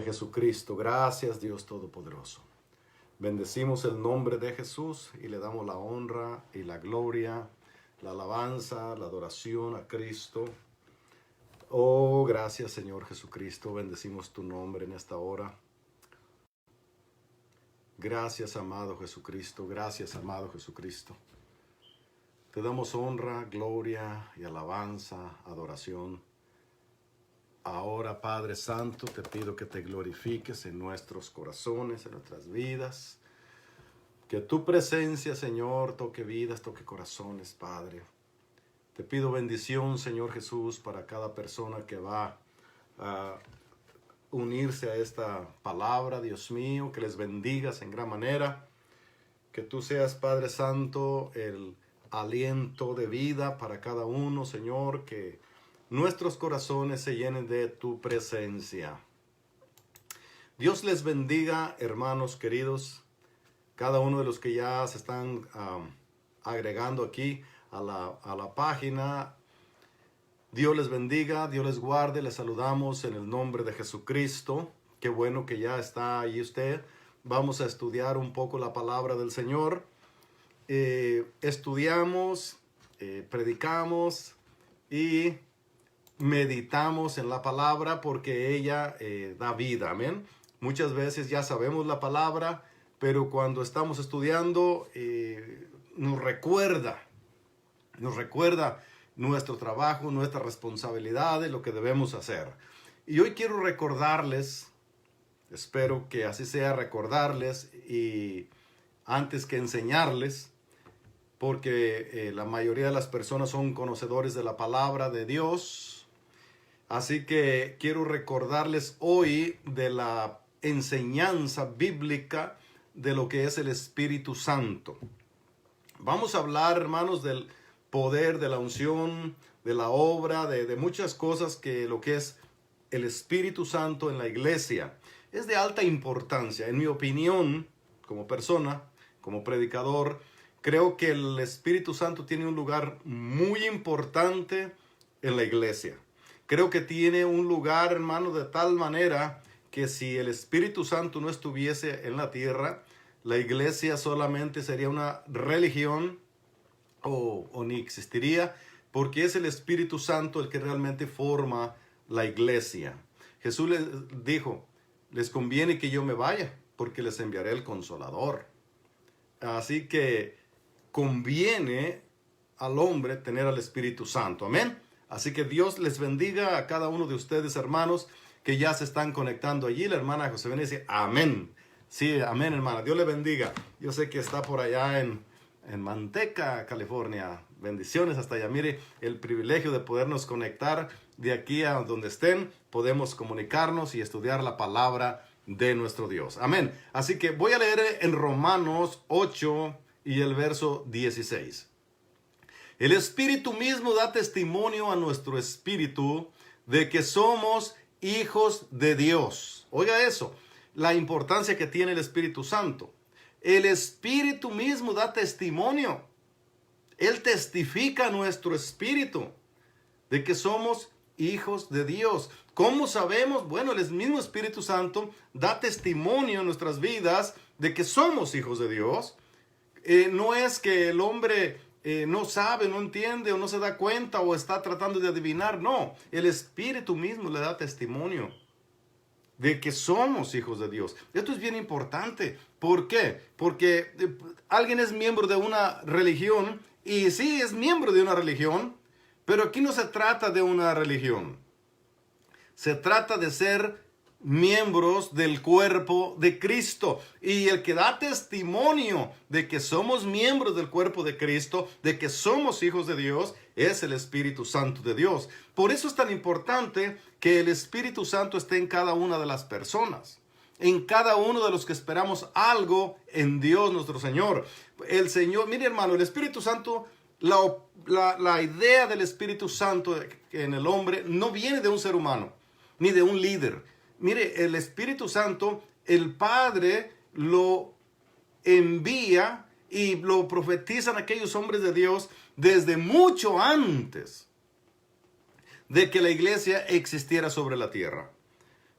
Jesucristo. Gracias, Dios Todopoderoso. Bendecimos el nombre de Jesús y le damos la honra y la gloria, la alabanza, la adoración a Cristo. Oh, gracias, Señor Jesucristo. Bendecimos tu nombre en esta hora. Gracias, amado Jesucristo. Gracias, amado Jesucristo. Te damos honra, gloria y alabanza, adoración. Ahora, Padre Santo, te pido que te glorifiques en nuestros corazones, en nuestras vidas. Que tu presencia, Señor, toque vidas, toque corazones, Padre. Te pido bendición, Señor Jesús, para cada persona que va a unirse a esta palabra, Dios mío. Que les bendigas en gran manera. Que tú seas, Padre Santo, el aliento de vida para cada uno, Señor. Que nuestros corazones se llenen de tu presencia. Dios les bendiga, hermanos queridos. Cada uno de los que ya se están agregando aquí a la página. Dios les bendiga, Dios les guarde. Les saludamos en el nombre de Jesucristo. Qué bueno que ya está ahí usted. Vamos a estudiar un poco la palabra del Señor. Estudiamos, predicamos y meditamos en la palabra porque ella da vida, amén. Muchas veces ya sabemos la palabra, pero cuando estamos estudiando nos recuerda nuestro trabajo, nuestra responsabilidad de lo que debemos hacer. Y hoy quiero recordarles, espero que así sea, recordarles y antes que enseñarles, porque la mayoría de las personas son conocedores de la palabra de Dios. Así que quiero recordarles hoy de la enseñanza bíblica de lo que es el Espíritu Santo. Vamos a hablar, hermanos, del poder, de la unción, de la obra, de muchas cosas que lo que es el Espíritu Santo en la iglesia. Es de alta importancia. En mi opinión, como persona, como predicador, creo que el Espíritu Santo tiene un lugar muy importante en la iglesia. Creo que tiene un lugar, hermano, de tal manera que si el Espíritu Santo no estuviese en la tierra, la iglesia solamente sería una religión o ni existiría, porque es el Espíritu Santo el que realmente forma la iglesia. Jesús les dijo, les conviene que yo me vaya, porque les enviaré el Consolador. Así que conviene al hombre tener al Espíritu Santo. Amén. Así que Dios les bendiga a cada uno de ustedes, hermanos, que ya se están conectando allí. La hermana Josefina dice, amén. Sí, amén, hermana. Dios le bendiga. Yo sé que está por allá en Manteca, California. Bendiciones hasta allá. Mire, el privilegio de podernos conectar de aquí a donde estén. Podemos comunicarnos y estudiar la palabra de nuestro Dios. Amén. Así que voy a leer en Romanos 8 y el verso 16. El Espíritu mismo da testimonio a nuestro espíritu de que somos hijos de Dios. Oiga eso, la importancia que tiene el Espíritu Santo. El Espíritu mismo da testimonio. Él testifica a nuestro espíritu de que somos hijos de Dios. ¿Cómo sabemos? Bueno, el mismo Espíritu Santo da testimonio en nuestras vidas de que somos hijos de Dios. No es que el hombre no sabe, no entiende o no se da cuenta o está tratando de adivinar. No, el Espíritu mismo le da testimonio de que somos hijos de Dios. Esto es bien importante. ¿Por qué? Porque alguien es miembro de una religión y sí es miembro de una religión, pero aquí no se trata de una religión. Se trata de ser miembros del cuerpo de Cristo. Y el que da testimonio de que somos miembros del cuerpo de Cristo, de que somos hijos de Dios, es el Espíritu Santo de Dios. Por eso es tan importante que el Espíritu Santo esté en cada una de las personas, en cada uno de los que esperamos algo en Dios nuestro Señor. El Señor, mire hermano, el Espíritu Santo, la idea del Espíritu Santo en el hombre no viene de un ser humano, ni de un líder. Mire, el Espíritu Santo, el Padre lo envía y lo profetizan aquellos hombres de Dios desde mucho antes de que la iglesia existiera sobre la tierra.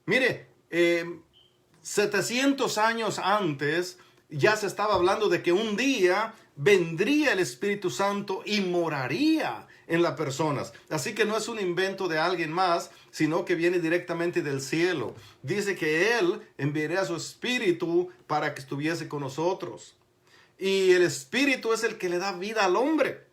Mire, eh, 700 años antes ya se estaba hablando de que un día vendría el Espíritu Santo y moraría en las personas. Así que no es un invento de alguien más, sino que viene directamente del cielo. Dice que Él enviaría a su Espíritu para que estuviese con nosotros. Y el Espíritu es el que le da vida al hombre.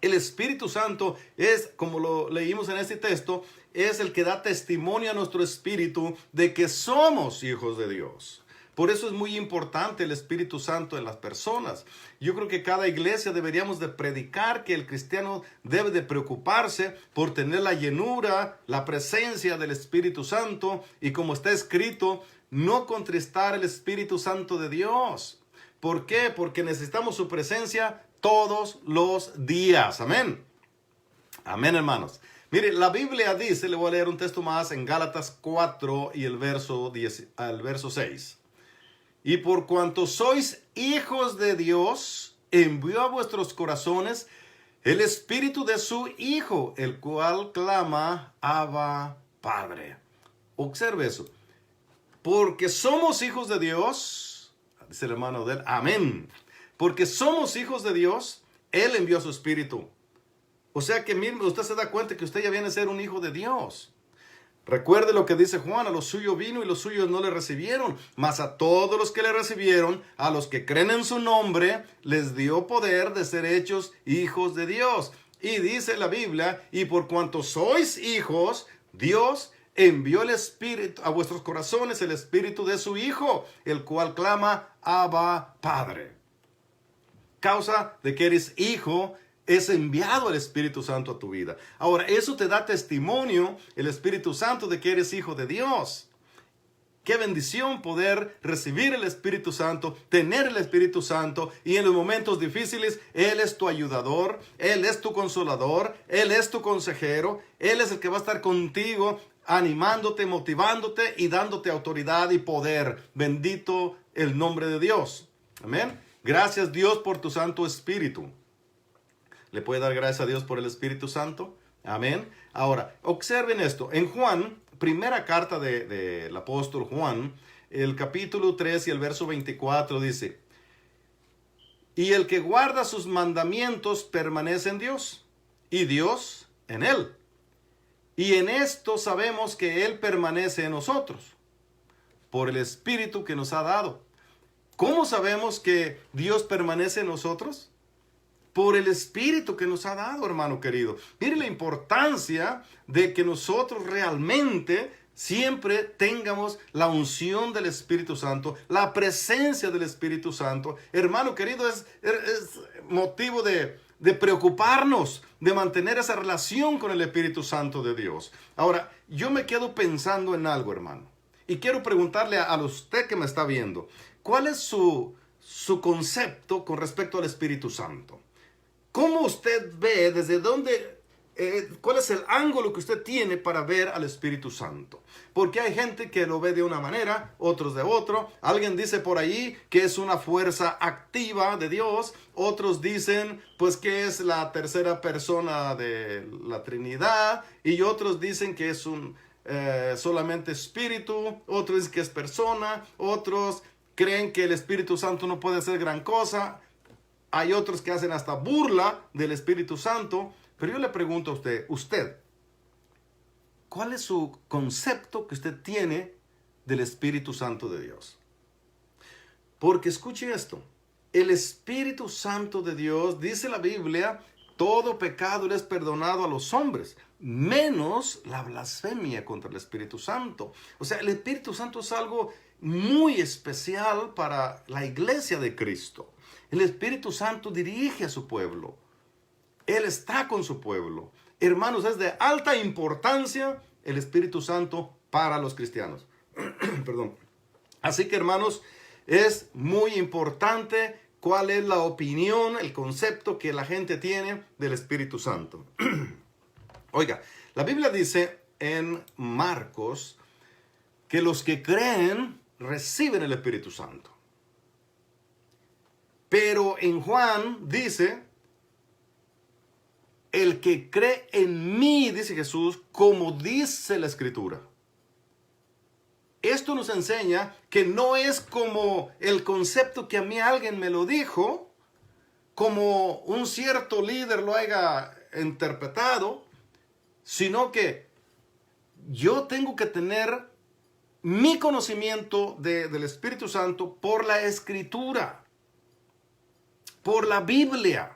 El Espíritu Santo es, como lo leímos en este texto, es el que da testimonio a nuestro espíritu de que somos hijos de Dios. Por eso es muy importante el Espíritu Santo en las personas. Yo creo que cada iglesia deberíamos de predicar que el cristiano debe de preocuparse por tener la llenura, la presencia del Espíritu Santo y, como está escrito, no contristar el Espíritu Santo de Dios. ¿Por qué? Porque necesitamos su presencia todos los días. Amén. Amén, hermanos. Mire, la Biblia dice, le voy a leer un texto más en Gálatas 4 y el verso 6. Y por cuanto sois hijos de Dios, envió a vuestros corazones el espíritu de su Hijo, el cual clama, Abba, Padre. Observe eso. Porque somos hijos de Dios, dice el hermano de él, amén. Porque somos hijos de Dios, Él envió a su espíritu. O sea que mire, usted se da cuenta que usted ya viene a ser un hijo de Dios. Recuerde lo que dice Juan, a los suyos vino y los suyos no le recibieron, mas a todos los que le recibieron, a los que creen en su nombre, les dio poder de ser hechos hijos de Dios. Y dice la Biblia, y por cuanto sois hijos, Dios envió el Espíritu a vuestros corazones, el Espíritu de su Hijo, el cual clama, Abba, Padre. Causa de que eres hijo, es enviado el Espíritu Santo a tu vida. Ahora, eso te da testimonio, el Espíritu Santo, de que eres hijo de Dios. Qué bendición poder recibir el Espíritu Santo, tener el Espíritu Santo, y en los momentos difíciles, Él es tu ayudador, Él es tu consolador, Él es tu consejero, Él es el que va a estar contigo, animándote, motivándote y dándote autoridad y poder. Bendito el nombre de Dios. Amén. Gracias, Dios, por tu Santo Espíritu. ¿Le puede dar gracias a Dios por el Espíritu Santo? Amén. Ahora, observen esto. En Juan, primera carta del apóstol Juan, el capítulo 3 y el verso 24 dice, y el que guarda sus mandamientos permanece en Dios, y Dios en él. Y en esto sabemos que Él permanece en nosotros, por el Espíritu que nos ha dado. ¿Cómo sabemos que Dios permanece en nosotros? Por el Espíritu que nos ha dado, hermano querido. Mire la importancia de que nosotros realmente siempre tengamos la unción del Espíritu Santo, la presencia del Espíritu Santo. Hermano querido, es motivo de preocuparnos, de mantener esa relación con el Espíritu Santo de Dios. Ahora, yo me quedo pensando en algo, hermano. Y quiero preguntarle a usted que me está viendo, ¿cuál es su concepto con respecto al Espíritu Santo? ¿Cómo usted ve, desde dónde, cuál es el ángulo que usted tiene para ver al Espíritu Santo? Porque hay gente que lo ve de una manera, otros de otro. Alguien dice por ahí que es una fuerza activa de Dios. Otros dicen pues que es la tercera persona de la Trinidad. Y otros dicen que es un solamente espíritu. Otros dicen que es persona. Otros creen que el Espíritu Santo no puede hacer gran cosa. Hay otros que hacen hasta burla del Espíritu Santo. Pero yo le pregunto a usted, ¿cuál es su concepto que usted tiene del Espíritu Santo de Dios? Porque escuche esto, el Espíritu Santo de Dios, dice la Biblia, todo pecado le es perdonado a los hombres, menos la blasfemia contra el Espíritu Santo. O sea, el Espíritu Santo es algo muy especial para la iglesia de Cristo. El Espíritu Santo dirige a su pueblo. Él está con su pueblo. Hermanos, es de alta importancia el Espíritu Santo para los cristianos. Perdón. Así que, hermanos, es muy importante cuál es la opinión, el concepto que la gente tiene del Espíritu Santo. Oiga, la Biblia dice en Marcos que los que creen reciben el Espíritu Santo. Pero en Juan dice, el que cree en mí, dice Jesús, como dice la Escritura. esto nos enseña que no es como el concepto que a mí alguien me lo dijo, como un cierto líder lo haya interpretado, sino que yo tengo que tener mi conocimiento del Espíritu Santo por la Escritura, por la Biblia.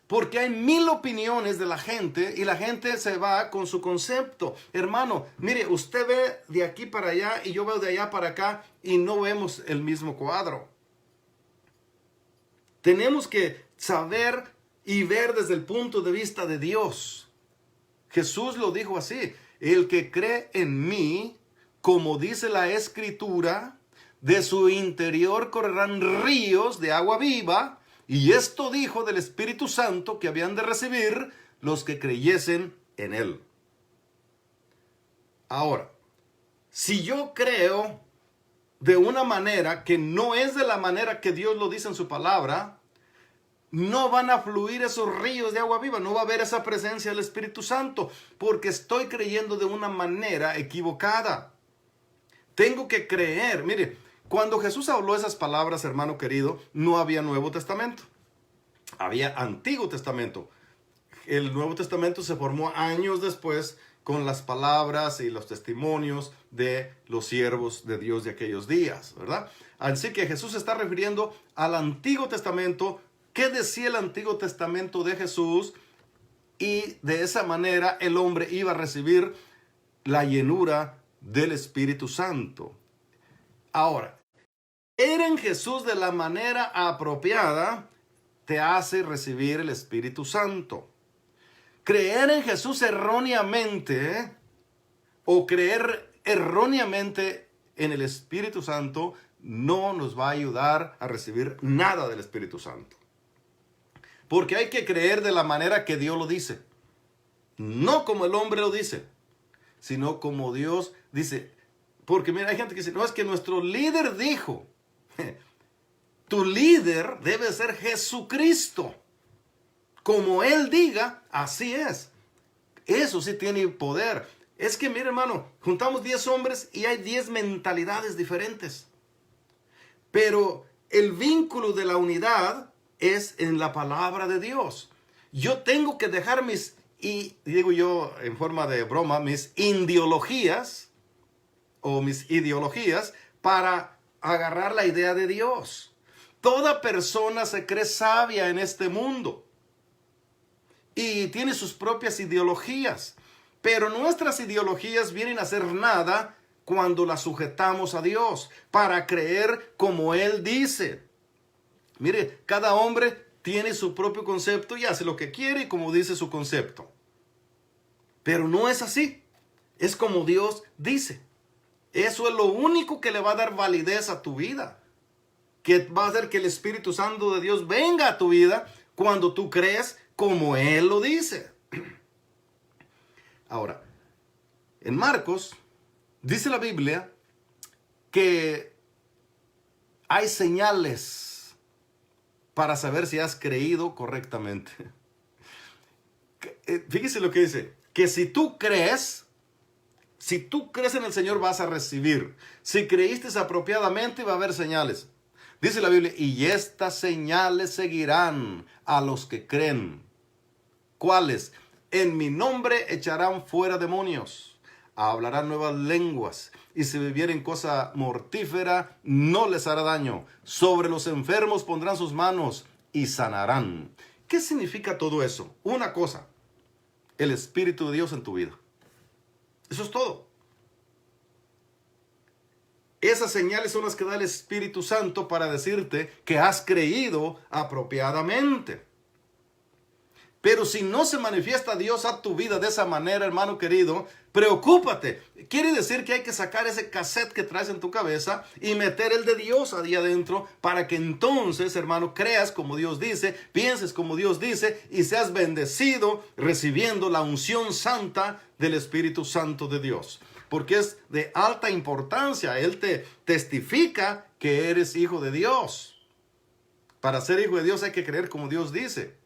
Porque hay 1000 opiniones de la gente y la gente se va con su concepto. Hermano, mire, usted ve de aquí para allá y yo veo de allá para acá y no vemos el mismo cuadro. Tenemos que saber y ver desde el punto de vista de Dios. Jesús lo dijo así: el que cree en mí, como dice la Escritura, de su interior correrán ríos de agua viva. Y esto dijo del Espíritu Santo que habían de recibir los que creyesen en él. Ahora, si yo creo de una manera que no es de la manera que Dios lo dice en su palabra, no van a fluir esos ríos de agua viva, no va a haber esa presencia del Espíritu Santo, porque estoy creyendo de una manera equivocada. Tengo que creer. Mire, cuando Jesús habló esas palabras, hermano querido, no había Nuevo Testamento. Había Antiguo Testamento. El Nuevo Testamento se formó años después con las palabras y los testimonios de los siervos de Dios de aquellos días, ¿verdad? Así que Jesús se está refiriendo al Antiguo Testamento. ¿Qué decía el Antiguo Testamento de Jesús? Y de esa manera el hombre iba a recibir la llenura del Espíritu Santo. Ahora, creer en Jesús de la manera apropiada te hace recibir el Espíritu Santo. Creer en Jesús erróneamente o creer erróneamente en el Espíritu Santo no nos va a ayudar a recibir nada del Espíritu Santo. Porque hay que creer de la manera que Dios lo dice. No como el hombre lo dice, sino como Dios dice. Porque mira, hay gente que dice, no, es que nuestro líder dijo. Tu líder debe ser Jesucristo. Como Él diga, así es. Eso sí tiene poder. Es que, mire, hermano, juntamos 10 hombres y hay 10 mentalidades diferentes. Pero el vínculo de la unidad es en la palabra de Dios. Yo tengo que dejar mis, y digo yo en forma de broma, mis indiologías o mis ideologías para agarrar la idea de Dios. Toda persona se cree sabia en este mundo y tiene sus propias ideologías, pero nuestras ideologías vienen a ser nada cuando las sujetamos a Dios para creer como Él dice. Mire, cada hombre tiene su propio concepto y hace lo que quiere y como dice su concepto. Pero no es así, es como Dios dice. Eso es lo único que le va a dar validez a tu vida, que va a hacer que el Espíritu Santo de Dios venga a tu vida cuando tú crees como Él lo dice. Ahora, en Marcos dice la Biblia que hay señales para saber si has creído correctamente. Fíjese lo que dice, que si tú crees en el Señor vas a recibir. Si creíste apropiadamente va a haber señales. Dice la Biblia, y estas señales seguirán a los que creen. ¿Cuáles? En mi nombre echarán fuera demonios, hablarán nuevas lenguas, y si bebieren cosa mortífera, no les hará daño. Sobre los enfermos pondrán sus manos y sanarán. ¿Qué significa todo eso? Una cosa, el Espíritu de Dios en tu vida. Eso es todo. Esas señales son las que da el Espíritu Santo para decirte que has creído apropiadamente. Pero si no se manifiesta Dios a tu vida de esa manera, hermano querido, preocúpate. Quiere decir que hay que sacar ese cassette que traes en tu cabeza y meter el de Dios ahí adentro para que entonces, hermano, creas como Dios dice, pienses como Dios dice y seas bendecido recibiendo la unción santa del Espíritu Santo de Dios. Porque es de alta importancia. Él te testifica que eres hijo de Dios. Para ser hijo de Dios hay que creer como Dios dice.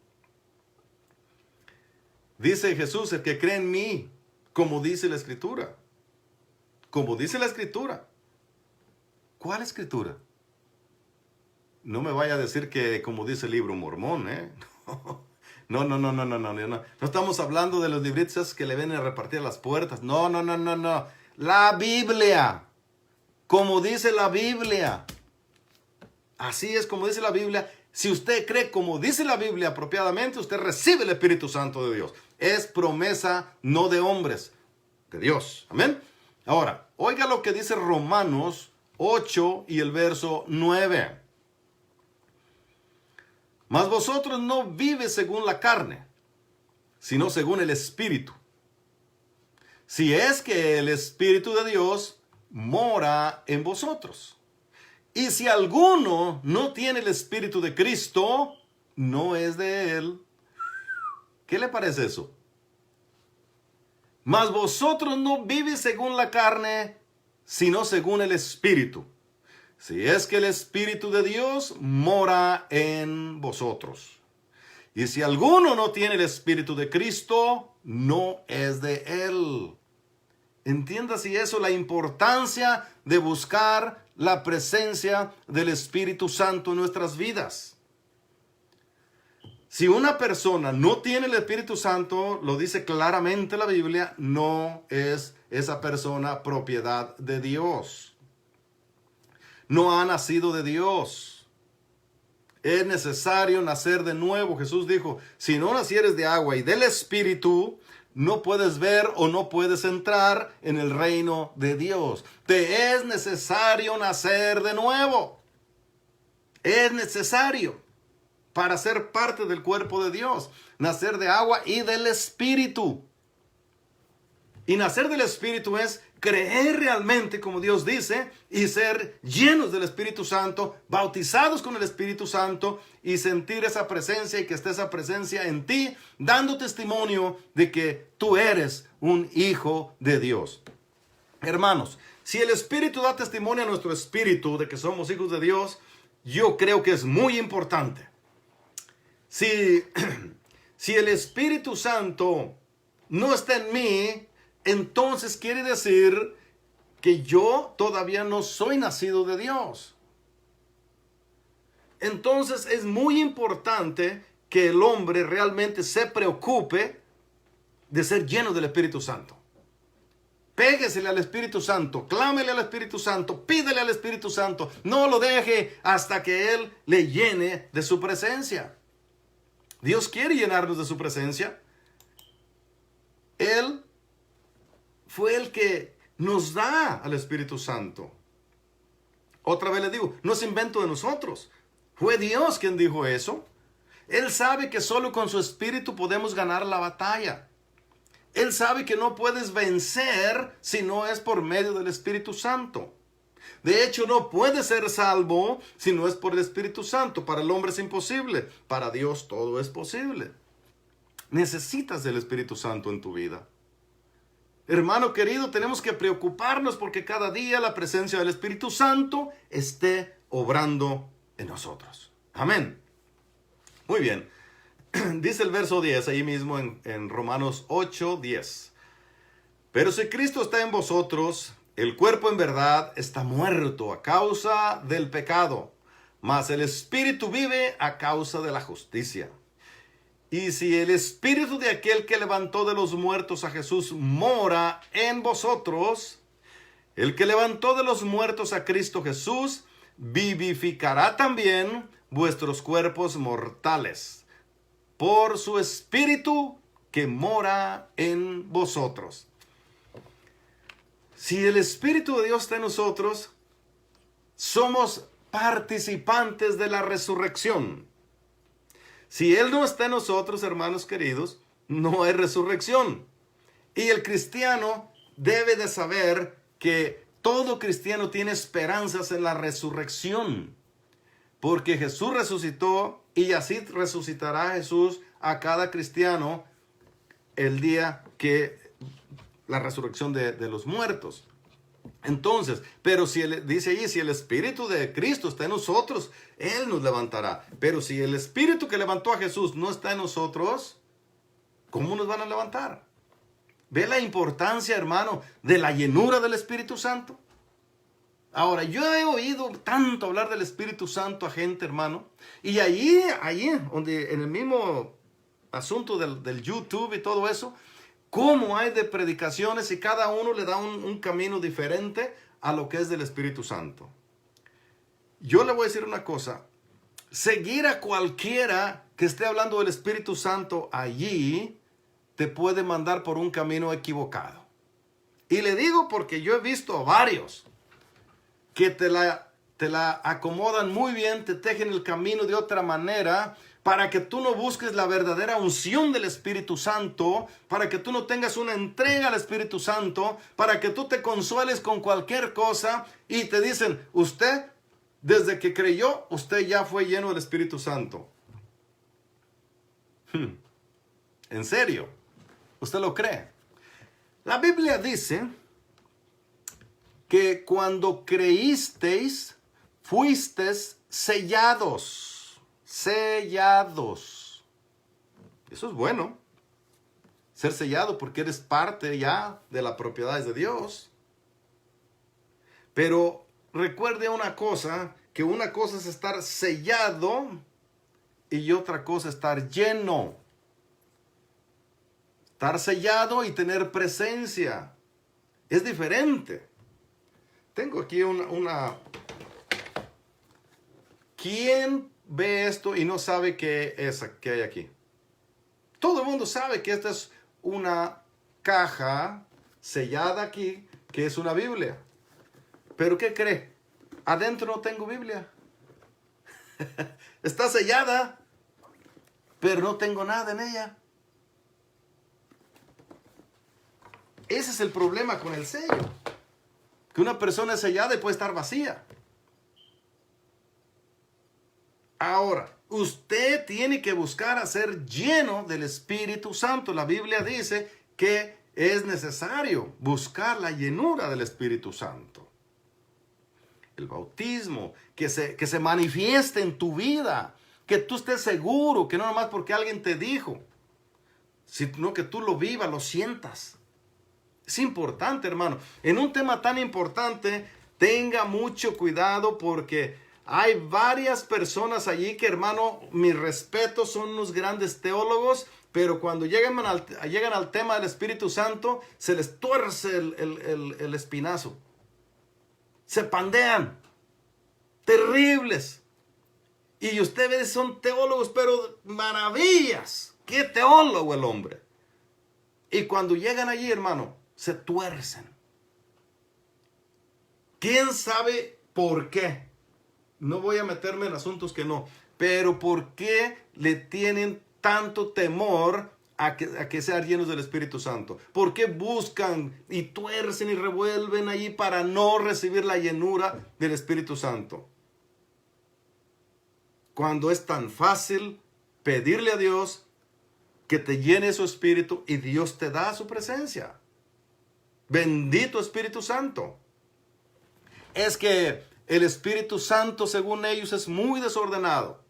Dice Jesús, el que cree en mí, como dice la Escritura. Como dice la Escritura. ¿Cuál escritura? No me vaya a decir que como dice el libro mormón, ¿eh? No, no, no, no, no, no, no. No estamos hablando de los libritos que le vienen a repartir a las puertas. No, no, no, no, no. La Biblia. Como dice la Biblia. Así es como dice la Biblia. Si usted cree como dice la Biblia apropiadamente, usted recibe el Espíritu Santo de Dios. Es promesa no de hombres, de Dios. Amén. Ahora, oiga lo que dice Romanos 8 y el verso 9. Mas vosotros no vives según la carne, sino según el Espíritu. Si es que el Espíritu de Dios mora en vosotros. Y si alguno no tiene el Espíritu de Cristo, no es de él. ¿Qué le parece eso? Mas vosotros no vives según la carne, sino según el Espíritu. Si es que el Espíritu de Dios mora en vosotros. Y si alguno no tiene el Espíritu de Cristo, no es de él. Entienda si eso, la importancia de buscar la presencia del Espíritu Santo en nuestras vidas. Si una persona no tiene el Espíritu Santo, lo dice claramente la Biblia, no es esa persona propiedad de Dios. No ha nacido de Dios. Es necesario nacer de nuevo. Jesús dijo, si no nacieres de agua y del Espíritu, no puedes ver o no puedes entrar en el reino de Dios. Te es necesario nacer de nuevo. Es necesario para ser parte del cuerpo de Dios. Nacer de agua y del Espíritu. Y nacer del Espíritu es creer realmente como Dios dice y ser llenos del Espíritu Santo, bautizados con el Espíritu Santo y sentir esa presencia y que esté esa presencia en ti, dando testimonio de que tú eres un hijo de Dios. Hermanos, si el Espíritu da testimonio a nuestro espíritu de que somos hijos de Dios, yo creo que es muy importante. Si el Espíritu Santo no está en mí, entonces quiere decir que yo todavía no soy nacido de Dios. Entonces es muy importante que el hombre realmente se preocupe de ser lleno del Espíritu Santo. Péguesele al Espíritu Santo, clámele al Espíritu Santo, pídele al Espíritu Santo. No lo deje hasta que Él le llene de su presencia. Dios quiere llenarnos de su presencia. Él fue el que nos da al Espíritu Santo. Otra vez le digo, no es invento de nosotros. Fue Dios quien dijo eso. Él sabe que solo con su Espíritu podemos ganar la batalla. Él sabe que no puedes vencer si no es por medio del Espíritu Santo. De hecho, no puedes ser salvo si no es por el Espíritu Santo. Para el hombre es imposible. Para Dios todo es posible. Necesitas del Espíritu Santo en tu vida. Hermano querido, tenemos que preocuparnos porque cada día la presencia del Espíritu Santo esté obrando en nosotros. Amén. Muy bien. Dice el verso 10 ahí mismo en Romanos 8, 10. Pero si Cristo está en vosotros, el cuerpo en verdad está muerto a causa del pecado, mas el Espíritu vive a causa de la justicia. Y si el Espíritu de aquel que levantó de los muertos a Jesús mora en vosotros, el que levantó de los muertos a Cristo Jesús, vivificará también vuestros cuerpos mortales, por su Espíritu que mora en vosotros. Si el Espíritu de Dios está en nosotros, somos participantes de la resurrección. Si Él no está en nosotros, hermanos queridos, no hay resurrección. Y el cristiano debe de saber que todo cristiano tiene esperanzas en la resurrección. Porque Jesús resucitó y así resucitará Jesús a cada cristiano el día que la resurrección de los muertos. Entonces, pero si dice allí, si el Espíritu de Cristo está en nosotros, Él nos levantará. Pero si el Espíritu que levantó a Jesús no está en nosotros, ¿cómo nos van a levantar? ¿Ve la importancia, hermano, de la llenura del Espíritu Santo? Ahora, yo he oído tanto hablar del Espíritu Santo a gente, hermano, y allí, donde en el mismo asunto del YouTube y todo eso, cómo hay de predicaciones y cada uno le da un camino diferente a lo que es del Espíritu Santo. Yo le voy a decir una cosa, seguir a cualquiera que esté hablando del Espíritu Santo allí, te puede mandar por un camino equivocado. Y le digo porque yo he visto a varios que te la acomodan muy bien, te tejen el camino de otra manera, para que tú no busques la verdadera unción del Espíritu Santo, para que tú no tengas una entrega al Espíritu Santo, para que tú te consueles con cualquier cosa, y te dicen, usted, desde que creyó, usted ya fue lleno del Espíritu Santo. ¿En serio? ¿Usted lo cree? La Biblia dice que cuando creísteis, fuisteis sellados. Sellados. Eso es bueno. Ser sellado porque eres parte ya de las propiedades de Dios. Pero recuerde una cosa, que una cosa es estar sellado y otra cosa es estar lleno. Estar sellado y tener presencia es diferente. Tengo aquí una... ¿Quién ve esto y no sabe qué hay aquí? Todo el mundo sabe que esta es una caja sellada aquí, que es una Biblia. ¿Pero qué cree? Adentro no tengo Biblia. Está sellada, pero no tengo nada en ella. Ese es el problema con el sello. Que una persona es sellada y puede estar vacía. Ahora, usted tiene que buscar a ser lleno del Espíritu Santo. La Biblia dice que es necesario buscar la llenura del Espíritu Santo. El bautismo, que se manifieste en tu vida. Que tú estés seguro, que no nomás porque alguien te dijo, sino que tú lo vivas, lo sientas. Es importante, hermano. En un tema tan importante, tenga mucho cuidado porque hay varias personas allí que, hermano, mi respeto, son unos grandes teólogos, pero cuando llegan al tema del Espíritu Santo, se les tuerce el espinazo. Se pandean. Terribles. Y usted ve, son teólogos, pero maravillas. ¡Qué teólogo el hombre! Y cuando llegan allí, hermano, se tuercen. ¿Quién sabe por qué? No voy a meterme en asuntos que no. Pero ¿por qué le tienen tanto temor a que sean llenos del Espíritu Santo? ¿Por qué buscan y tuercen y revuelven allí para no recibir la llenura del Espíritu Santo? Cuando es tan fácil pedirle a Dios que te llene su Espíritu y Dios te da su presencia. Bendito Espíritu Santo. Es que el Espíritu Santo, según ellos, es muy desordenado.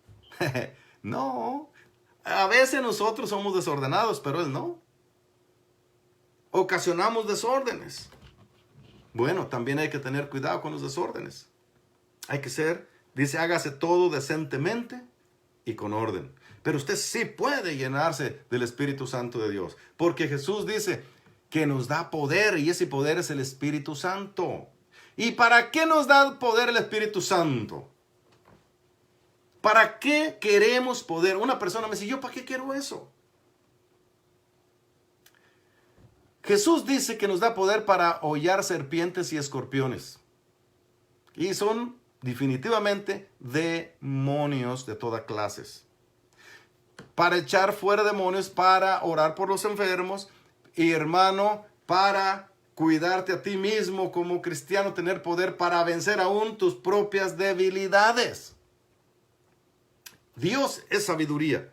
No, a veces nosotros somos desordenados, pero Él no. Ocasionamos desórdenes. Bueno, también hay que tener cuidado con los desórdenes. Hay que ser, dice, hágase todo decentemente y con orden. Pero usted sí puede llenarse del Espíritu Santo de Dios. Porque Jesús dice que nos da poder y ese poder es el Espíritu Santo. ¿Y para qué nos da poder el Espíritu Santo? ¿Para qué queremos poder? Una persona me dice, ¿yo para qué quiero eso? Jesús dice que nos da poder para hollar serpientes y escorpiones. Y son definitivamente demonios de todas clases. Para echar fuera demonios, para orar por los enfermos. Y hermano, para cuidarte a ti mismo como cristiano, tener poder para vencer aún tus propias debilidades. Dios es sabiduría.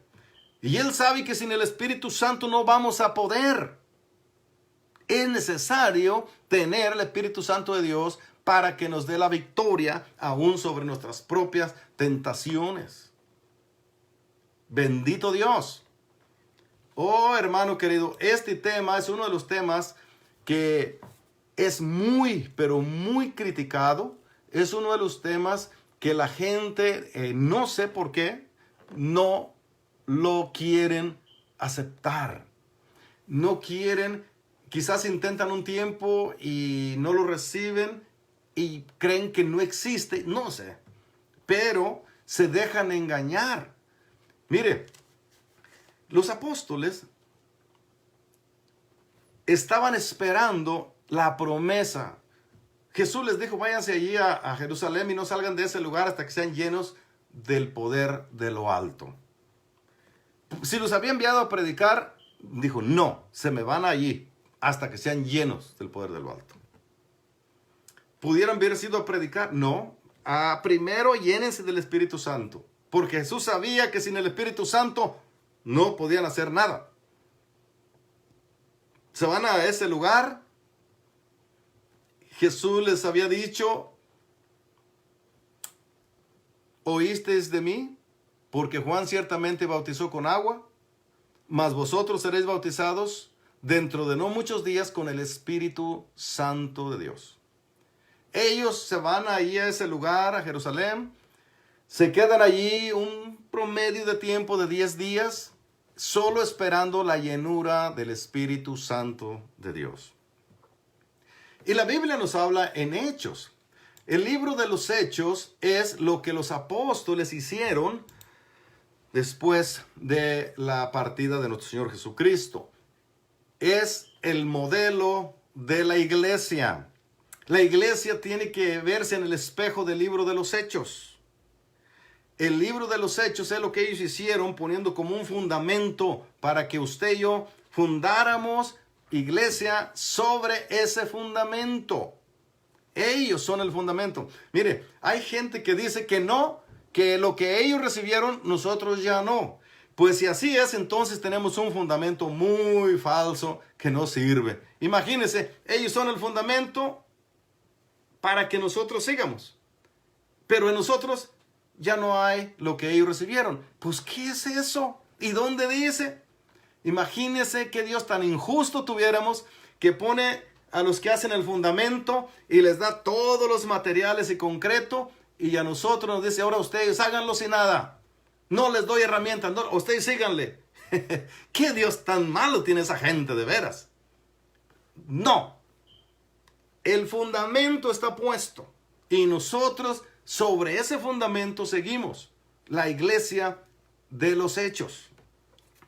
Y Él sabe que sin el Espíritu Santo no vamos a poder. Es necesario tener el Espíritu Santo de Dios para que nos dé la victoria aún sobre nuestras propias tentaciones. Bendito Dios. Oh, hermano querido, este tema es uno de los temas que es muy, pero muy criticado. es uno de los temas que la gente, no sé por qué, no lo quieren aceptar. No quieren, quizás intentan un tiempo y no lo reciben y creen que no existe, no sé, pero se dejan engañar. Mire, los apóstoles estaban esperando la promesa. Jesús les dijo, váyanse allí a Jerusalén y no salgan de ese lugar hasta que sean llenos del poder de lo alto. Si los había enviado a predicar, dijo, no, se me van allí hasta que sean llenos del poder de lo alto. ¿Pudieran haber sido a predicar? No. Primero llénense del Espíritu Santo. Porque Jesús sabía que sin el Espíritu Santo no podían hacer nada. Se van a ese lugar. Jesús les había dicho, ¿oísteis de mí? Porque Juan ciertamente bautizó con agua, mas vosotros seréis bautizados dentro de no muchos días con el Espíritu Santo de Dios. Ellos se van ahí a ese lugar, a Jerusalén, se quedan allí un promedio de tiempo de 10 días, solo esperando la llenura del Espíritu Santo de Dios. Y la Biblia nos habla en Hechos. El libro de los Hechos es lo que los apóstoles hicieron después de la partida de nuestro Señor Jesucristo. Es el modelo de la iglesia. La iglesia tiene que verse en el espejo del libro de los Hechos. El libro de los Hechos es lo que ellos hicieron, poniendo como un fundamento para que usted y yo fundáramos iglesia sobre ese fundamento. Ellos son el fundamento. Mire, hay gente que dice que no, que lo que ellos recibieron, nosotros ya no. Pues si así es, entonces tenemos un fundamento muy falso que no sirve. Imagínense, ellos son el fundamento para que nosotros sigamos. Pero en nosotros ya no hay lo que ellos recibieron. Pues, ¿qué es eso? ¿Y dónde dice? Imagínense que Dios tan injusto tuviéramos que pone a los que hacen el fundamento y les da todos los materiales y concreto, y a nosotros nos dice, ahora ustedes háganlo sin nada. No les doy herramientas, no, ustedes síganle. ¿Qué Dios tan malo tiene esa gente de veras? No. El fundamento está puesto y nosotros sobre ese fundamento seguimos. La iglesia de los Hechos.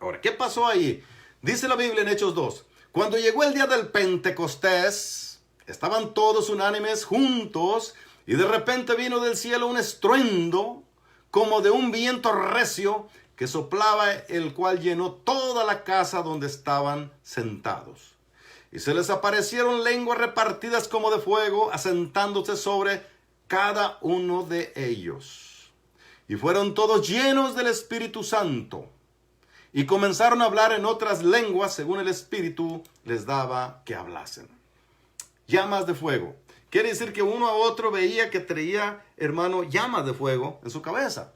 Ahora, ¿qué pasó ahí? Dice la Biblia en Hechos 2. Cuando llegó el día del Pentecostés, estaban todos unánimes juntos y de repente vino del cielo un estruendo como de un viento recio que soplaba, el cual llenó toda la casa donde estaban sentados. Y se les aparecieron lenguas repartidas como de fuego, asentándose sobre cada uno de ellos. Y fueron todos llenos del Espíritu Santo. Y comenzaron a hablar en otras lenguas según el Espíritu les daba que hablasen. Llamas de fuego. Quiere decir que uno a otro veía que traía, hermano, llamas de fuego en su cabeza.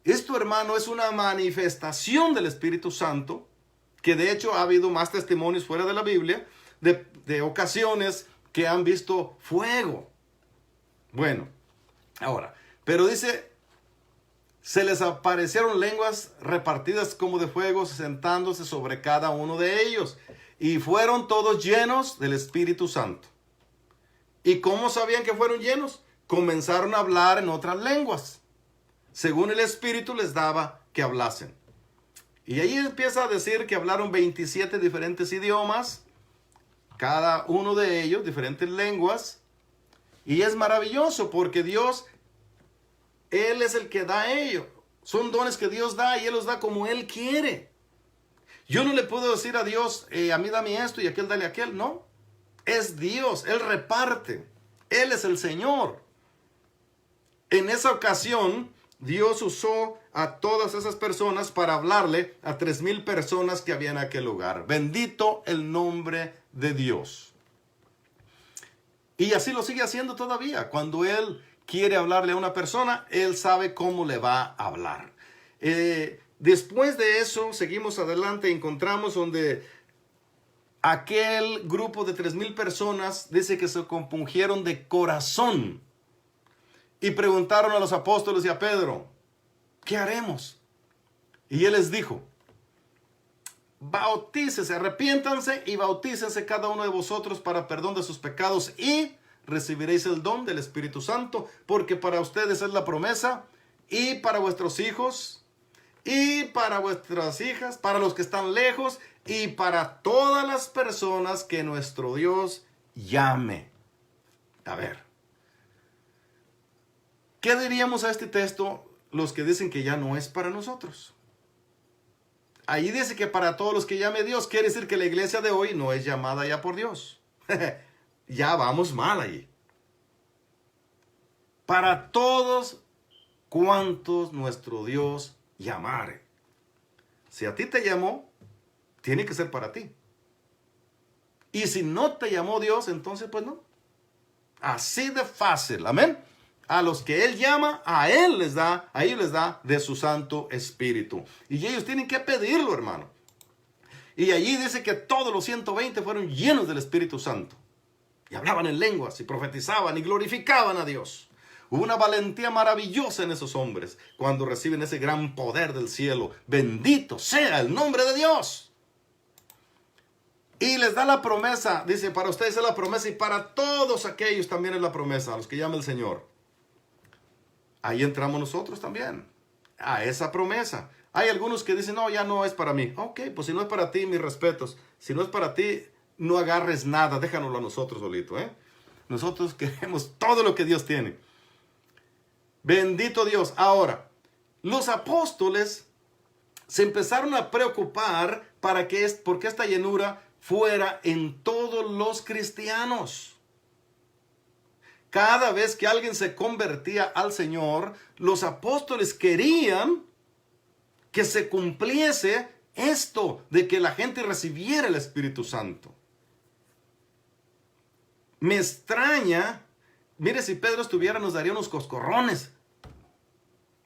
Esto, hermano, es una manifestación del Espíritu Santo, que de hecho ha habido más testimonios fuera de la Biblia, de ocasiones que han visto fuego. Bueno, ahora, pero dice, se les aparecieron lenguas repartidas como de fuego, sentándose sobre cada uno de ellos. Y fueron todos llenos del Espíritu Santo. ¿Y cómo sabían que fueron llenos? Comenzaron a hablar en otras lenguas, según el Espíritu les daba que hablasen. Y ahí empieza a decir que hablaron 27 diferentes idiomas, cada uno de ellos diferentes lenguas. Y es maravilloso porque Dios, Él es el que da a ellos. Son dones que Dios da y Él los da como Él quiere. Yo no le puedo decir a Dios, a mí dame esto y a aquel dale aquel. No, es Dios, Él reparte. Él es el Señor. En esa ocasión, Dios usó a todas esas personas para hablarle a 3,000 personas que había en aquel lugar. Bendito el nombre de Dios. Y así lo sigue haciendo todavía. Cuando Él quiere hablarle a una persona, Él sabe cómo le va a hablar. Después de eso, seguimos adelante y encontramos donde aquel grupo de 3,000 personas dice que se compungieron de corazón y preguntaron a los apóstoles y a Pedro, ¿qué haremos? Y él les dijo, bautícese, arrepiéntanse y bautícense cada uno de vosotros para perdón de sus pecados y recibiréis el don del Espíritu Santo, porque para ustedes es la promesa y para vuestros hijos y para vuestras hijas, para los que están lejos y para todas las personas que nuestro Dios llame. A ver, ¿qué diríamos a este texto los que dicen que ya no es para nosotros? Ahí dice que para todos los que llame Dios, quiere decir que la iglesia de hoy no es llamada ya por Dios. Ya vamos mal ahí. Para todos cuantos nuestro Dios llamare. Si a ti te llamó, tiene que ser para ti. Y si no te llamó Dios, entonces pues no. Así de fácil, amén. A los que Él llama, a ellos les da de su Santo Espíritu. Y ellos tienen que pedirlo, hermano. Y allí dice que todos los 120 fueron llenos del Espíritu Santo. Y hablaban en lenguas, y profetizaban, y glorificaban a Dios. Hubo una valentía maravillosa en esos hombres cuando reciben ese gran poder del cielo. Bendito sea el nombre de Dios. Y les da la promesa, dice, para ustedes es la promesa y para todos aquellos también es la promesa, a los que llama el Señor. Ahí entramos nosotros también, a esa promesa. Hay algunos que dicen, no, ya no es para mí. Ok, pues si no es para ti, mis respetos. Si no es para ti, no agarres nada, déjanoslo a nosotros solito, ¿eh? Nosotros queremos todo lo que Dios tiene. Bendito Dios. Ahora, los apóstoles se empezaron a preocupar porque esta llenura fuera en todos los cristianos. Cada vez que alguien se convertía al Señor, los apóstoles querían que se cumpliese esto de que la gente recibiera el Espíritu Santo. Me extraña, mire, si Pedro estuviera nos daría unos coscorrones.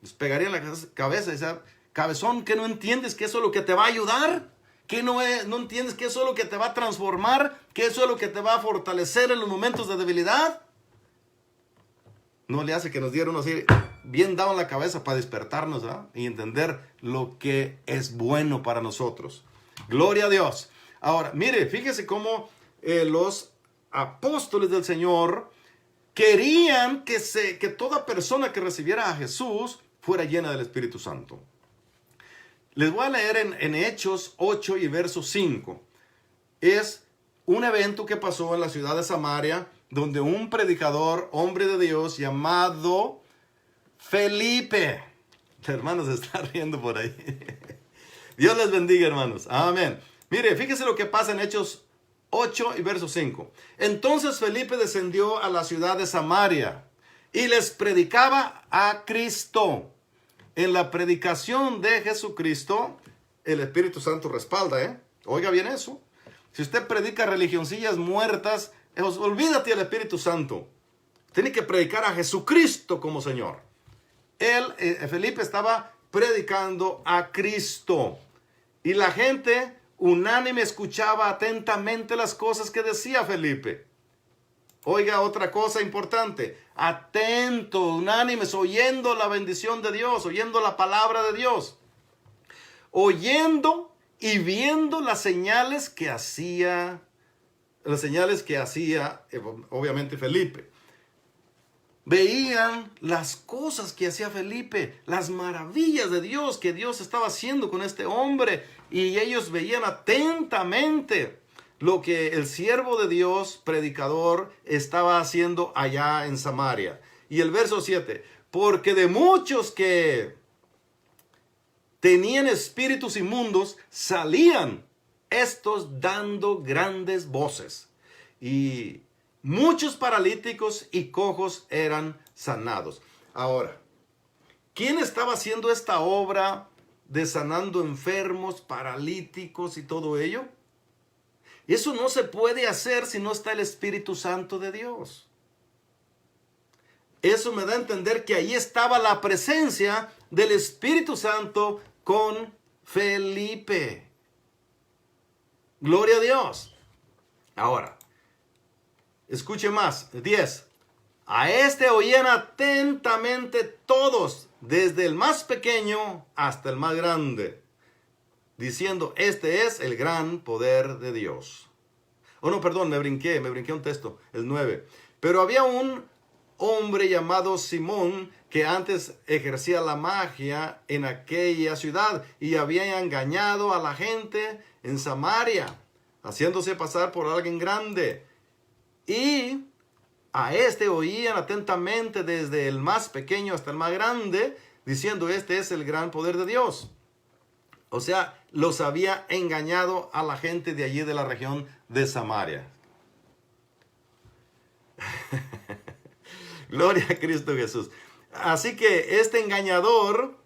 Nos pegaría en la cabeza y decía, cabezón, ¿que no entiendes que eso es lo que te va a ayudar? ¿Que no entiendes que eso es lo que te va a transformar? ¿Que eso es lo que te va a fortalecer en los momentos de debilidad? No le hace que nos diera uno así bien dado en la cabeza para despertarnos, ¿verdad? Y entender lo que es bueno para nosotros. Gloria a Dios. Ahora, mire, fíjese cómo los apóstoles del Señor querían que toda persona que recibiera a Jesús fuera llena del Espíritu Santo. Les voy a leer en Hechos 8 y verso 5. Es un evento que pasó en la ciudad de Samaria, donde un predicador, hombre de Dios, llamado Felipe. Hermanos, se está riendo por ahí. Dios les bendiga, hermanos. Amén. Mire, fíjese lo que pasa en Hechos 8 y verso 5. Entonces Felipe descendió a la ciudad de Samaria y les predicaba a Cristo. En la predicación de Jesucristo, el Espíritu Santo respalda, ¿eh? Oiga bien eso. Si usted predica religioncillas muertas, olvídate del Espíritu Santo. Tiene que predicar a Jesucristo como Señor. Felipe estaba predicando a Cristo. Y la gente unánime escuchaba atentamente las cosas que decía Felipe. Oiga, otra cosa importante. Atentos, unánimes, oyendo la bendición de Dios, oyendo la palabra de Dios. Oyendo y viendo las señales que hacía, obviamente, Felipe. Veían las cosas que hacía Felipe, las maravillas de Dios que Dios estaba haciendo con este hombre. Y ellos veían atentamente lo que el siervo de Dios, predicador, estaba haciendo allá en Samaria. Y el verso 7, porque de muchos que tenían espíritus inmundos, salían estos dando grandes voces. Y muchos paralíticos y cojos eran sanados. Ahora, ¿quién estaba haciendo esta obra de sanando enfermos, paralíticos y todo ello? Eso no se puede hacer si no está el Espíritu Santo de Dios. Eso me da a entender que ahí estaba la presencia del Espíritu Santo con Felipe. Gloria a Dios. Ahora, escuche más. 10. A este oían atentamente todos, desde el más pequeño hasta el más grande, diciendo, este es el gran poder de Dios. Oh, no, perdón, me brinqué un texto, el 9. Pero había un hombre llamado Simón que antes ejercía la magia en aquella ciudad y había engañado a la gente en Samaria, haciéndose pasar por alguien grande. Y a este oían atentamente desde el más pequeño hasta el más grande, diciendo, este es el gran poder de Dios. O sea, los había engañado a la gente de allí de la región de Samaria. Gloria a Cristo Jesús. Así que este engañador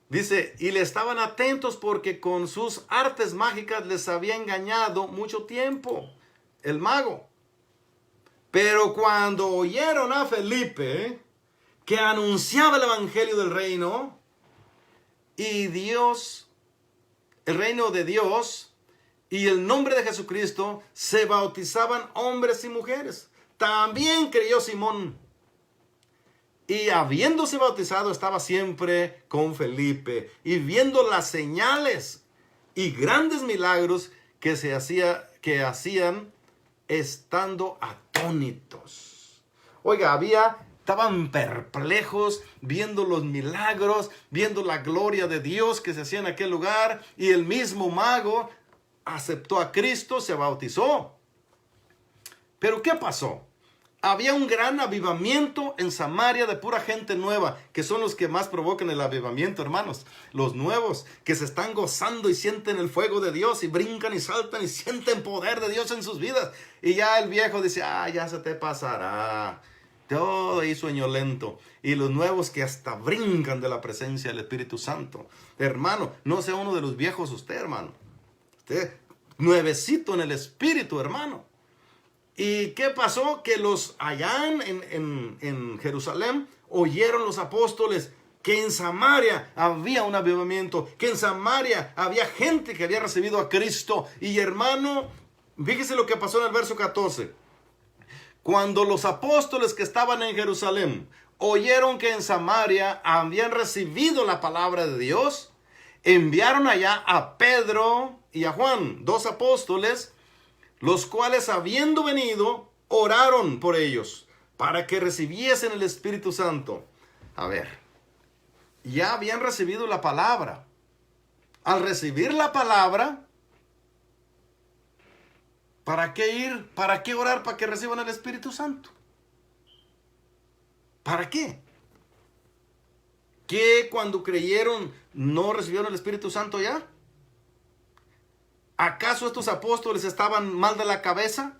dice, y le estaban atentos porque con sus artes mágicas les había engañado mucho tiempo el mago. Pero cuando oyeron a Felipe que anunciaba el evangelio del reino y Dios, el reino de Dios y el nombre de Jesucristo, se bautizaban hombres y mujeres. También creyó Simón. Y habiéndose bautizado estaba siempre con Felipe y viendo las señales y grandes milagros que hacían estando atónitos. Oiga, estaban perplejos viendo los milagros, viendo la gloria de Dios que se hacía en aquel lugar, y el mismo mago aceptó a Cristo, se bautizó. Pero ¿qué pasó? Había un gran avivamiento en Samaria de pura gente nueva, que son los que más provocan el avivamiento, hermanos. Los nuevos, que se están gozando y sienten el fuego de Dios y brincan y saltan y sienten poder de Dios en sus vidas. Y ya el viejo dice, ya se te pasará. Todo ahí sueñolento. Y los nuevos que hasta brincan de la presencia del Espíritu Santo. Hermano, no sea uno de los viejos usted, hermano. Usted, nuevecito en el Espíritu, hermano. ¿Y qué pasó? Que los allá en Jerusalén oyeron los apóstoles que en Samaria había un avivamiento, que en Samaria había gente que había recibido a Cristo. Y hermano, fíjese lo que pasó en el verso 14. Cuando los apóstoles que estaban en Jerusalén oyeron que en Samaria habían recibido la palabra de Dios, enviaron allá a Pedro y a Juan, 2 apóstoles, los cuales habiendo venido, oraron por ellos, para que recibiesen el Espíritu Santo. A ver, ya habían recibido la palabra. Al recibir la palabra, ¿para qué ir? ¿Para qué orar para que reciban el Espíritu Santo? ¿Para qué? ¿Que cuando creyeron no recibieron el Espíritu Santo ya? ¿Acaso estos apóstoles estaban mal de la cabeza?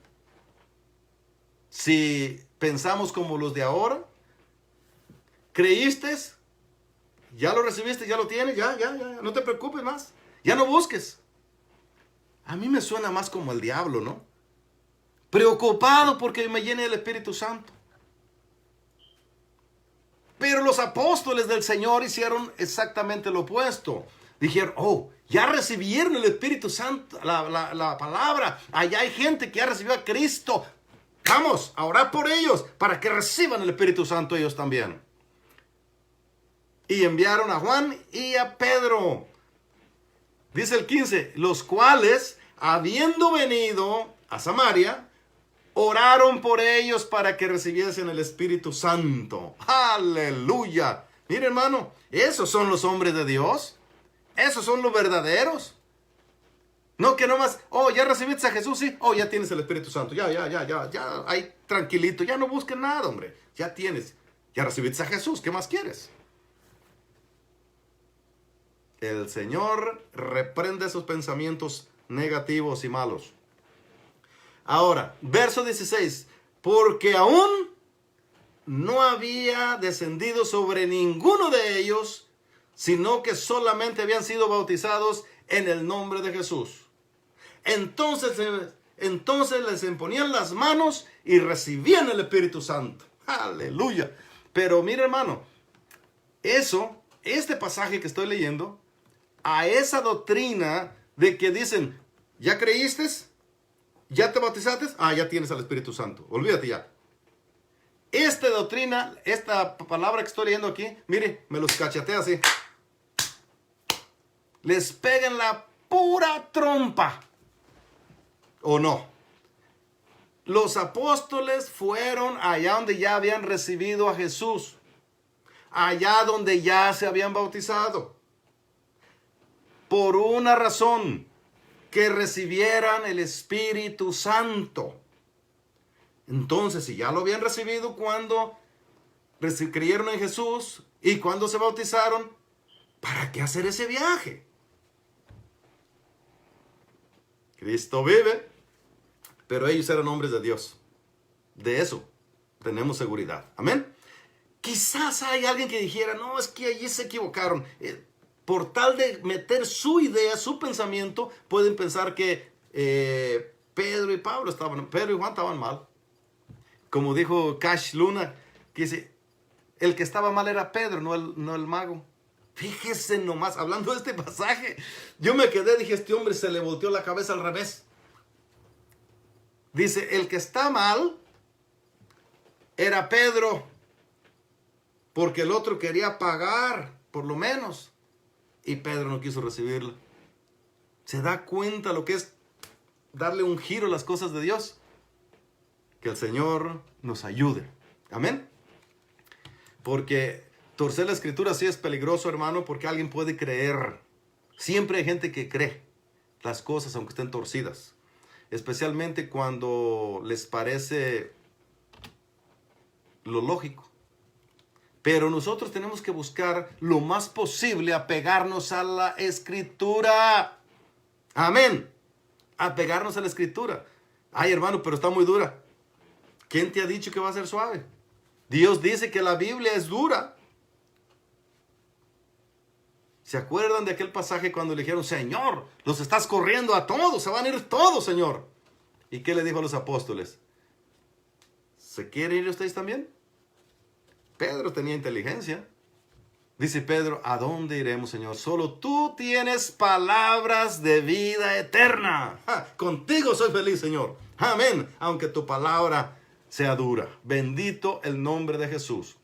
Si pensamos como los de ahora. ¿Creíste? ¿Ya lo recibiste? ¿Ya lo tienes? Ya. No te preocupes más. Ya no busques. A mí me suena más como el diablo, ¿no? Preocupado porque me llene el Espíritu Santo. Pero los apóstoles del Señor hicieron exactamente lo opuesto. Dijeron, ya recibieron el Espíritu Santo, la palabra. Allá hay gente que ya recibió a Cristo. Vamos a orar por ellos para que reciban el Espíritu Santo ellos también. Y enviaron a Juan y a Pedro. Dice el 15, los cuales, habiendo venido a Samaria, oraron por ellos para que recibiesen el Espíritu Santo. ¡Aleluya! Mire, hermano, esos son los hombres de Dios. Esos son los verdaderos. No que nomás, ya recibiste a Jesús, sí. Ya tienes el Espíritu Santo. Ya, ahí tranquilito. Ya no busques nada, hombre. Ya tienes. Ya recibiste a Jesús. ¿Qué más quieres? El Señor reprende esos pensamientos negativos y malos. Ahora, verso 16. Porque aún no había descendido sobre ninguno de ellos, sino que solamente habían sido bautizados en el nombre de Jesús. Entonces les imponían las manos y recibían el Espíritu Santo. Aleluya. Pero mire, hermano, este pasaje que estoy leyendo, a esa doctrina de que dicen, ¿ya creíste? ¿Ya te bautizaste? Ya tienes al Espíritu Santo. Olvídate ya. Esta doctrina, esta palabra que estoy leyendo aquí, mire, me los cachetea así. Les pega en la pura trompa. ¿O no? Los apóstoles fueron allá donde ya habían recibido a Jesús. Allá donde ya se habían bautizado. Por una razón, que recibieran el Espíritu Santo. Entonces, si ya lo habían recibido cuando creyeron en Jesús y cuando se bautizaron, ¿para qué hacer ese viaje? Cristo vive, pero ellos eran hombres de Dios. De eso tenemos seguridad. Amén. Quizás hay alguien que dijera, no, es que allí se equivocaron. Por tal de meter su idea, su pensamiento, pueden pensar que Pedro y Juan estaban mal. Como dijo Cash Luna, que dice, el que estaba mal era Pedro, no el mago. Fíjese nomás, hablando de este pasaje, yo me quedé, dije, este hombre se le volteó la cabeza al revés. Dice, el que está mal era Pedro, porque el otro quería pagar, por lo menos, y Pedro no quiso recibirlo. ¿Se da cuenta lo que es darle un giro a las cosas de Dios? Que el Señor nos ayude. Amén. Porque torcer la escritura sí es peligroso, hermano, porque alguien puede creer. Siempre hay gente que cree las cosas aunque estén torcidas. Especialmente cuando les parece lo lógico. Pero nosotros tenemos que buscar lo más posible apegarnos a la escritura. Amén. Apegarnos a la escritura. Ay, hermano, pero está muy dura. ¿Quién te ha dicho que va a ser suave? Dios dice que la Biblia es dura. ¿Se acuerdan de aquel pasaje cuando le dijeron, Señor, los estás corriendo a todos, se van a ir todos, Señor? ¿Y qué le dijo a los apóstoles? ¿Se quieren ir ustedes también? Pedro tenía inteligencia. Dice Pedro, ¿a dónde iremos, Señor? Solo tú tienes palabras de vida eterna. Contigo soy feliz, Señor. Amén. Aunque tu palabra sea dura. Bendito el nombre de Jesús.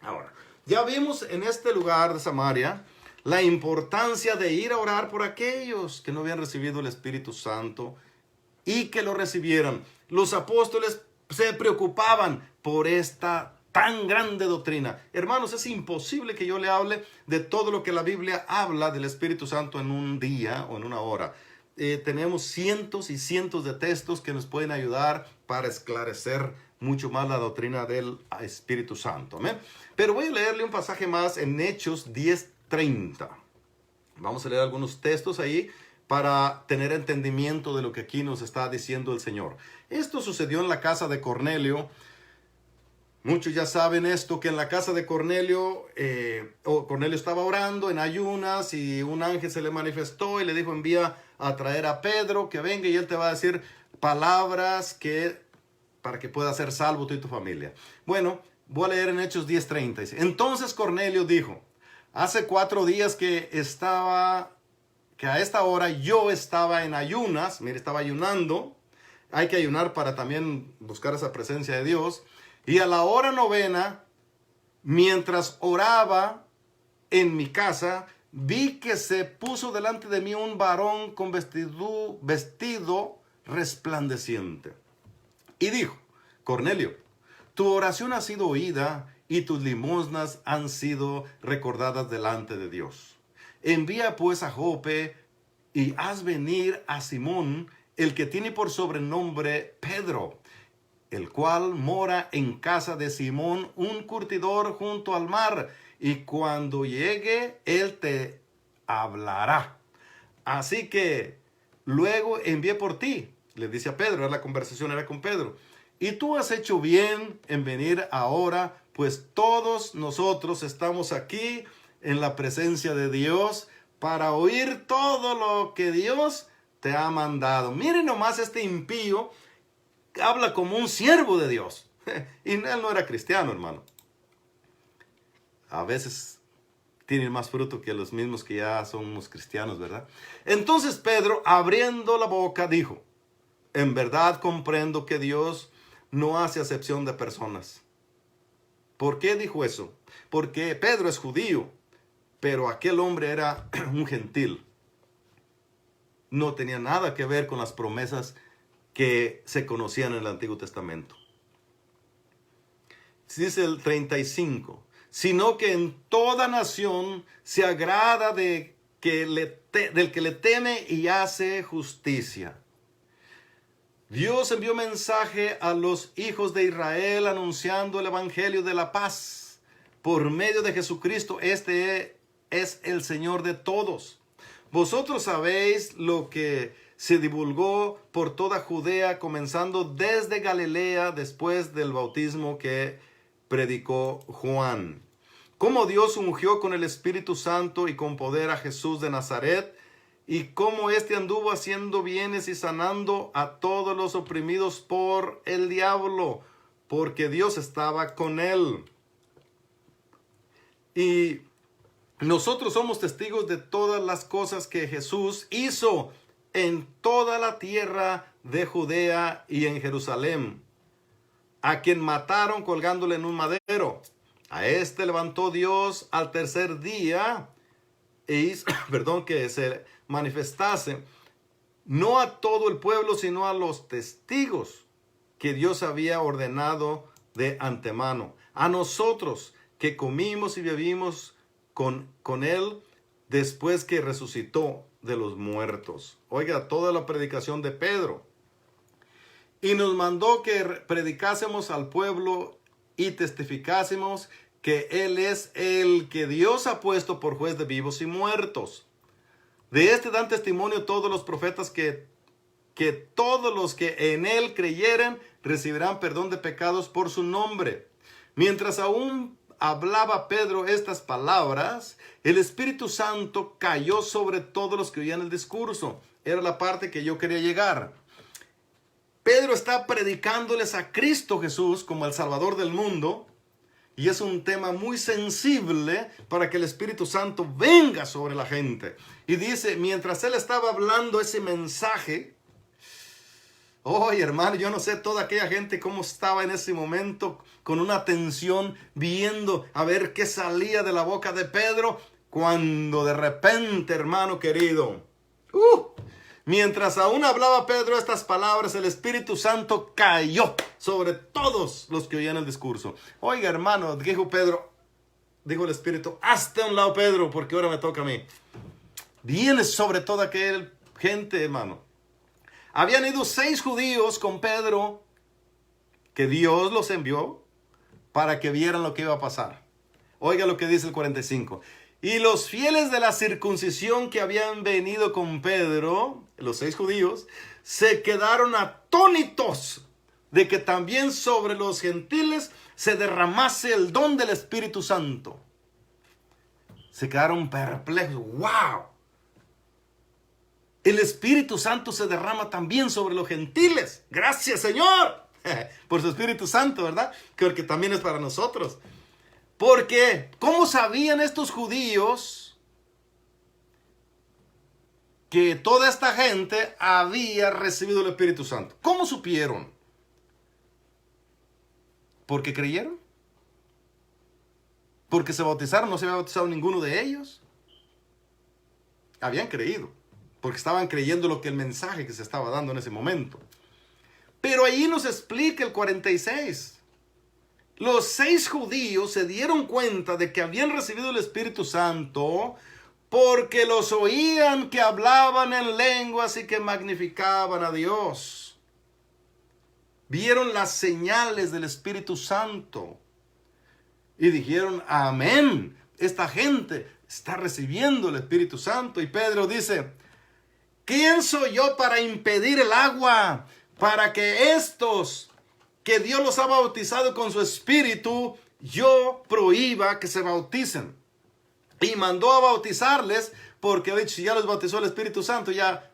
Ahora, ya vimos en este lugar de Samaria la importancia de ir a orar por aquellos que no habían recibido el Espíritu Santo y que lo recibieran. Los apóstoles se preocupaban por esta tan grande doctrina. Hermanos, es imposible que yo le hable de todo lo que la Biblia habla del Espíritu Santo en un día o en una hora. Tenemos cientos y cientos de textos que nos pueden ayudar para esclarecer mucho más la doctrina del Espíritu Santo. ¿eh? Pero voy a leerle un pasaje más en Hechos 10:30. Vamos a leer algunos textos ahí para tener entendimiento de lo que aquí nos está diciendo el Señor. Esto sucedió en la casa de Cornelio. Muchos ya saben esto, que en la casa de Cornelio, Cornelio estaba orando en ayunas y un ángel se le manifestó y le dijo, envía a traer a Pedro, que venga y él te va a decir palabras para que pueda ser salvo tú y tu familia. Bueno, voy a leer en Hechos 10:30. Dice, entonces Cornelio dijo, hace 4 días que a esta hora yo estaba en ayunas, mire, estaba ayunando. Hay que ayunar para también buscar esa presencia de Dios. Y a la hora 9, mientras oraba en mi casa, vi que se puso delante de mí un varón con vestido resplandeciente. Y dijo, Cornelio, tu oración ha sido oída y tus limosnas han sido recordadas delante de Dios. Envía pues a Jope y haz venir a Simón, el que tiene por sobrenombre Pedro, el cual mora en casa de Simón, un curtidor junto al mar, y cuando llegue, él te hablará. Así que luego envié por ti, le dice a Pedro, la conversación era con Pedro, y tú has hecho bien en venir ahora, pues todos nosotros estamos aquí en la presencia de Dios para oír todo lo que Dios te ha mandado. Miren nomás este impío, habla como un siervo de Dios. Y él no era cristiano, hermano. A veces tienen más fruto que los mismos que ya somos cristianos, ¿verdad? Entonces Pedro, abriendo la boca, dijo, en verdad comprendo que Dios no hace acepción de personas. ¿Por qué dijo eso? Porque Pedro es judío, pero aquel hombre era un gentil. No tenía nada que ver con las promesas que se conocían en el Antiguo Testamento. Dice el 35, sino que en toda nación se agrada del que le teme y hace justicia. Dios envió mensaje a los hijos de Israel anunciando el evangelio de la paz. Por medio de Jesucristo, este es el Señor de todos. Vosotros sabéis lo que se divulgó por toda Judea, comenzando desde Galilea después del bautismo que predicó Juan. Cómo Dios ungió con el Espíritu Santo y con poder a Jesús de Nazaret, y cómo éste anduvo haciendo bienes y sanando a todos los oprimidos por el diablo, porque Dios estaba con él. Y nosotros somos testigos de todas las cosas que Jesús hizo en toda la tierra de Judea y en Jerusalén, a quien mataron colgándole en un madero. A este levantó Dios al tercer día e hizo, que se manifestase no a todo el pueblo, sino a los testigos que Dios había ordenado de antemano. A nosotros que comimos y bebimos con él después que resucitó de los muertos. Oiga, toda la predicación de Pedro. Y nos mandó que predicásemos al pueblo y testificásemos que Él es el que Dios ha puesto por juez de vivos y muertos. De este dan testimonio todos los profetas que todos los que en Él creyeren recibirán perdón de pecados por su nombre. Mientras aún hablaba Pedro estas palabras, el Espíritu Santo cayó sobre todos los que oían el discurso. Era la parte que yo quería llegar. Pedro está predicándoles a Cristo Jesús como el Salvador del mundo, y es un tema muy sensible para que el Espíritu Santo venga sobre la gente. Y dice, mientras él estaba hablando ese mensaje, hermano, yo no sé toda aquella gente cómo estaba en ese momento con una atención viendo a ver qué salía de la boca de Pedro, cuando de repente, hermano querido, mientras aún hablaba Pedro estas palabras, el Espíritu Santo cayó sobre todos los que oían el discurso. Oiga, hermano, dijo el Espíritu, hazte a un lado, Pedro, porque ahora me toca a mí. Viene sobre toda aquella gente, hermano. Habían ido 6 judíos con Pedro, que Dios los envió para que vieran lo que iba a pasar. Oiga lo que dice el 45. Y los fieles de la circuncisión que habían venido con Pedro, los 6 judíos, se quedaron atónitos de que también sobre los gentiles se derramase el don del Espíritu Santo. Se quedaron perplejos. ¡Wow! El Espíritu Santo se derrama también sobre los gentiles. Gracias, Señor, por su Espíritu Santo, ¿verdad? Que también es para nosotros. Porque, ¿cómo sabían estos judíos que toda esta gente había recibido el Espíritu Santo? ¿Cómo supieron? ¿Porque creyeron? ¿Porque se bautizaron? ¿No se había bautizado ninguno de ellos? Habían creído, porque estaban creyendo lo que el mensaje que se estaba dando en ese momento. Pero ahí nos explica el 46. Los 6 judíos se dieron cuenta de que habían recibido el Espíritu Santo porque los oían que hablaban en lenguas y que magnificaban a Dios. Vieron las señales del Espíritu Santo y dijeron, amén, esta gente está recibiendo el Espíritu Santo. Y Pedro dice, ¿quién soy yo para impedir el agua para que estos que Dios los ha bautizado con su Espíritu, yo prohíba que se bauticen? Y mandó a bautizarles, porque ha dicho, si ya los bautizó el Espíritu Santo, ya,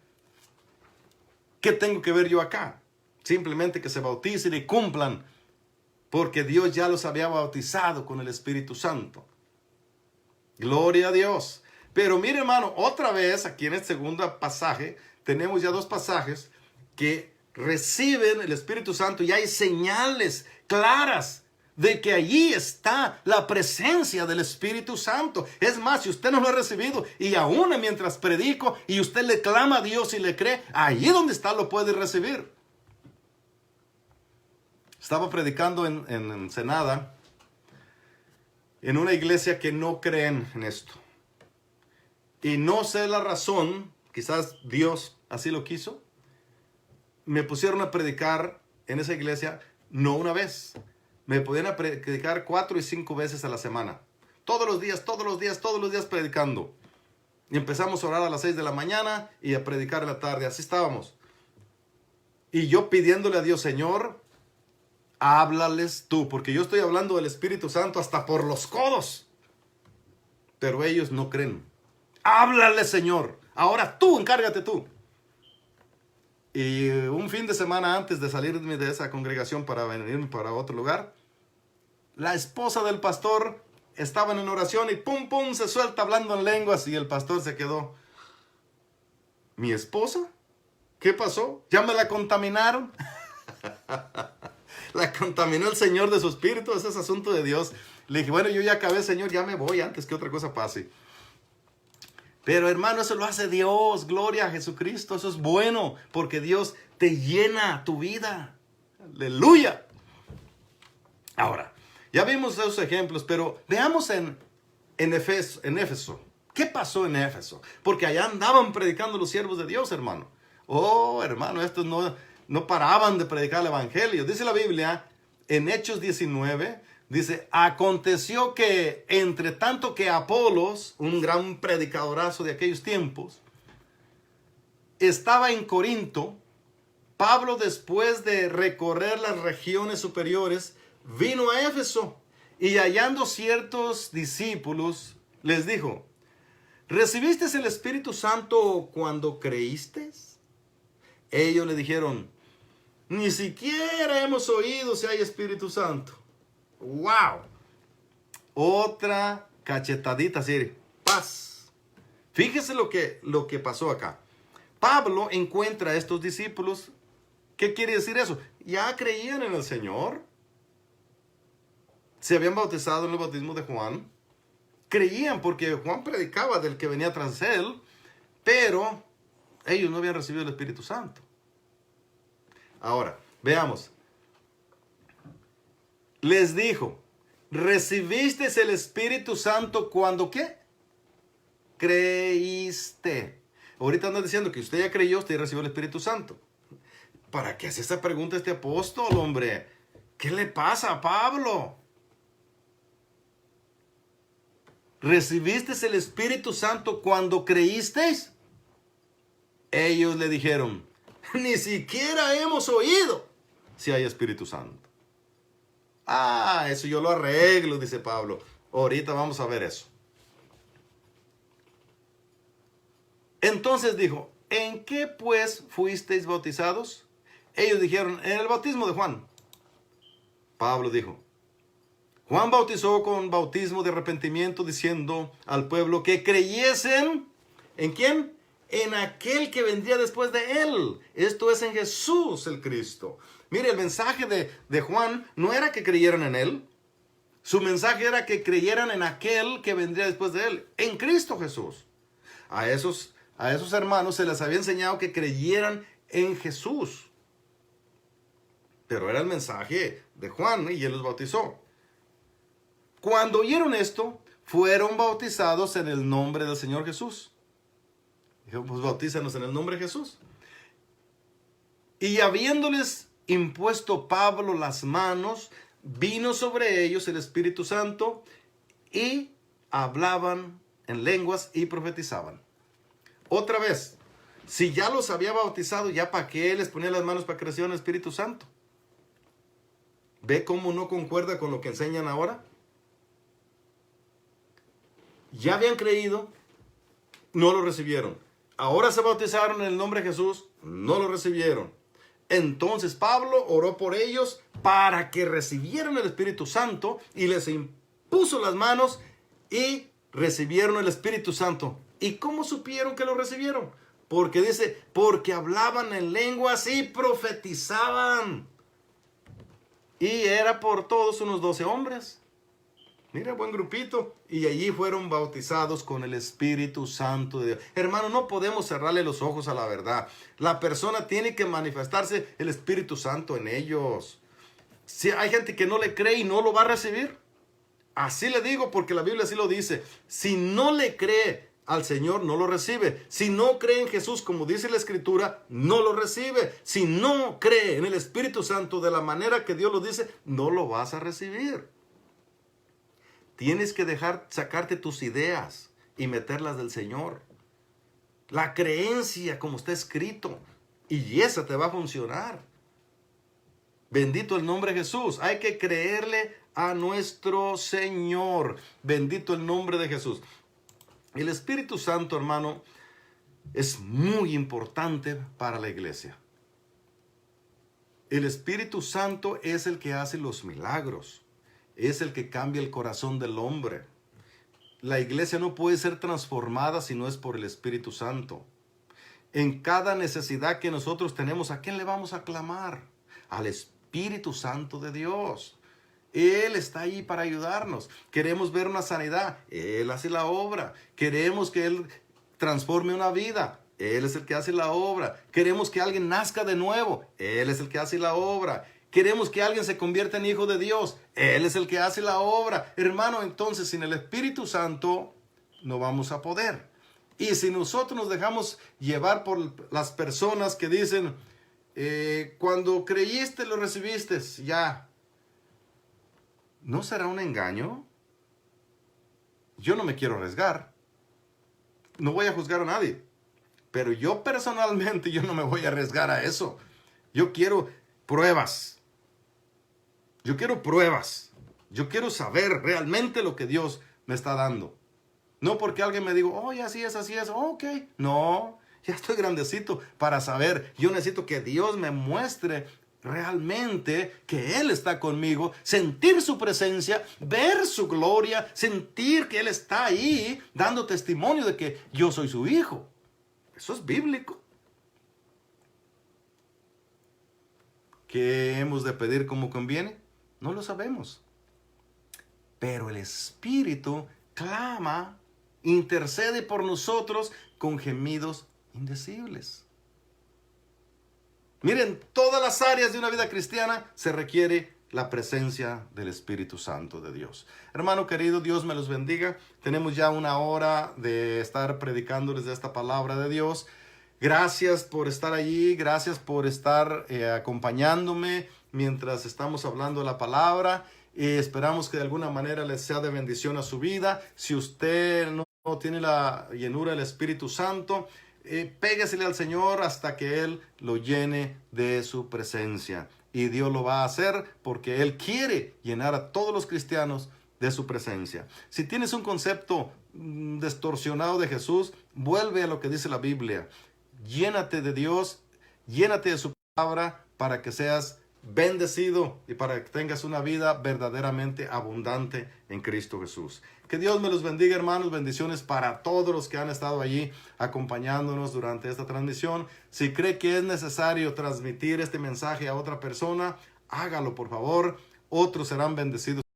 ¿qué tengo que ver yo acá? Simplemente que se bauticen y cumplan, porque Dios ya los había bautizado con el Espíritu Santo. Gloria a Dios. Pero mire, hermano, otra vez, aquí en este segundo pasaje, tenemos ya 2 pasajes que reciben el Espíritu Santo y hay señales claras de que allí está la presencia del Espíritu Santo. Es más, si usted no lo ha recibido y aún mientras predico y usted le clama a Dios y le cree, allí donde está lo puede recibir. Estaba predicando en Ensenada, en una iglesia que no creen en esto. Y no sé la razón, quizás Dios así lo quiso. Me pusieron a predicar en esa iglesia, no una vez. Me podían predicar 4 y 5 veces a la semana. Todos los días predicando. Y empezamos a orar a las 6 de la mañana y a predicar en la tarde. Así estábamos. Y yo pidiéndole a Dios, Señor, háblales tú. Porque yo estoy hablando del Espíritu Santo hasta por los codos. Pero ellos no creen. Háblale, Señor. Ahora tú, encárgate tú. Y un fin de semana antes de salirme de esa congregación para venirme para otro lugar, la esposa del pastor estaba en oración y pum, pum, se suelta hablando en lenguas y el pastor se quedó. ¿Mi esposa? ¿Qué pasó? ¿Ya me la contaminaron? La contaminó el Señor de su espíritu, ese es asunto de Dios. Le dije, bueno, yo ya acabé, Señor, ya me voy antes que otra cosa pase. Pero hermano, eso lo hace Dios, gloria a Jesucristo, eso es bueno, porque Dios te llena tu vida. Aleluya. Ahora, ya vimos esos ejemplos, pero veamos en Éfeso. ¿Qué pasó en Éfeso? Porque allá andaban predicando los siervos de Dios, hermano. Oh, hermano, estos no paraban de predicar el evangelio. Dice la Biblia, en Hechos 19, dice, aconteció que entre tanto que Apolos, un gran predicadorazo de aquellos tiempos, estaba en Corinto, Pablo, después de recorrer las regiones superiores, vino a Éfeso y hallando ciertos discípulos, les dijo, ¿recibiste el Espíritu Santo cuando creíste? Ellos le dijeron, ni siquiera hemos oído si hay Espíritu Santo. ¡Wow! Otra cachetadita así, paz. Fíjese lo que pasó acá. Pablo encuentra a estos discípulos. ¿Qué quiere decir eso? Ya creían en el Señor. Se habían bautizado en el bautismo de Juan. Creían porque Juan predicaba del que venía tras él. Pero ellos no habían recibido el Espíritu Santo. Ahora, veamos. Les dijo, ¿recibiste el Espíritu Santo cuando qué? Creíste. Ahorita andan diciendo que usted ya creyó, usted ya recibió el Espíritu Santo. ¿Para qué hace esa pregunta este apóstol, hombre? ¿Qué le pasa a Pablo? ¿Recibiste el Espíritu Santo cuando creísteis? Ellos le dijeron, ni siquiera hemos oído si hay Espíritu Santo. Ah, eso yo lo arreglo, dice Pablo. Ahorita vamos a ver eso. Entonces dijo, ¿en qué pues fuisteis bautizados? Ellos dijeron, en el bautismo de Juan. Pablo dijo, Juan bautizó con bautismo de arrepentimiento, diciendo al pueblo que creyesen, ¿en quién? En aquel que vendría después de él. Esto es en Jesús el Cristo. Mire, el mensaje de Juan no era que creyeran en él. Su mensaje era que creyeran en aquel que vendría después de él, en Cristo Jesús. A esos hermanos se les había enseñado que creyeran en Jesús. Pero era el mensaje de Juan y él los bautizó. Cuando oyeron esto, fueron bautizados en el nombre del Señor Jesús. Dijo, pues bautízanos en el nombre de Jesús. Y habiéndoles impuesto Pablo las manos, vino sobre ellos el Espíritu Santo y hablaban en lenguas y profetizaban. Otra vez, si ya los había bautizado, ya para qué les ponía las manos para que recibieran el Espíritu Santo. ¿Ve cómo no concuerda con lo que enseñan ahora? Ya habían creído, no lo recibieron. Ahora se bautizaron en el nombre de Jesús, no lo recibieron. Entonces Pablo oró por ellos para que recibieran el Espíritu Santo y les impuso las manos y recibieron el Espíritu Santo. ¿Y cómo supieron que lo recibieron? Porque dice, porque hablaban en lenguas y profetizaban. Y era por todos unos 12 hombres. Mira, buen grupito. Y allí fueron bautizados con el Espíritu Santo de Dios. Hermano, no podemos cerrarle los ojos a la verdad. La persona tiene que manifestarse el Espíritu Santo en ellos. Si hay gente que no le cree y no lo va a recibir. Así le digo porque la Biblia así lo dice. Si no le cree al Señor, no lo recibe. Si no cree en Jesús, como dice la Escritura, no lo recibe. Si no cree en el Espíritu Santo de la manera que Dios lo dice, no lo vas a recibir. Tienes que sacarte tus ideas y meterlas del Señor. La creencia como está escrito. Y esa te va a funcionar. Bendito el nombre de Jesús. Hay que creerle a nuestro Señor. Bendito el nombre de Jesús. El Espíritu Santo, hermano, es muy importante para la iglesia. El Espíritu Santo es el que hace los milagros. Es el que cambia el corazón del hombre. La iglesia no puede ser transformada si no es por el Espíritu Santo. En cada necesidad que nosotros tenemos, ¿a quién le vamos a clamar? Al Espíritu Santo de Dios. Él está ahí para ayudarnos. Queremos ver una sanidad. Él hace la obra. Queremos que Él transforme una vida. Él es el que hace la obra. Queremos que alguien nazca de nuevo. Él es el que hace la obra. Queremos que alguien se convierta en hijo de Dios. Él es el que hace la obra. Hermano, entonces sin el Espíritu Santo no vamos a poder. Y si nosotros nos dejamos llevar por las personas que dicen, cuando creíste lo recibiste, ya. ¿No será un engaño? Yo no me quiero arriesgar. No voy a juzgar a nadie. Pero yo personalmente, yo no me voy a arriesgar a eso. Yo quiero pruebas. Yo quiero pruebas. Yo quiero saber realmente lo que Dios me está dando. No porque alguien me diga, oye, así es, ok. No, ya estoy grandecito para saber. Yo necesito que Dios me muestre realmente que Él está conmigo, sentir su presencia, ver su gloria, sentir que Él está ahí, dando testimonio de que yo soy su hijo. Eso es bíblico. ¿Qué hemos de pedir como conviene? No lo sabemos. Pero el Espíritu clama, intercede por nosotros con gemidos indecibles. Miren, todas las áreas de una vida cristiana se requiere la presencia del Espíritu Santo de Dios. Hermano querido, Dios me los bendiga. Tenemos ya una hora de estar predicándoles de esta palabra de Dios. Gracias por estar allí, gracias por estar acompañándome mientras estamos hablando de la palabra. Esperamos que de alguna manera les sea de bendición a su vida. Si usted no tiene la llenura del Espíritu Santo, péguesele al Señor hasta que Él lo llene de su presencia. Y Dios lo va a hacer porque Él quiere llenar a todos los cristianos de su presencia. Si tienes un concepto distorsionado de Jesús, vuelve a lo que dice la Biblia. Llénate de Dios, llénate de su palabra para que seas bendecido y para que tengas una vida verdaderamente abundante en Cristo Jesús. Que Dios me los bendiga, hermanos. Bendiciones para todos los que han estado allí acompañándonos durante esta transmisión. Si cree que es necesario transmitir este mensaje a otra persona, hágalo por favor. Otros serán bendecidos.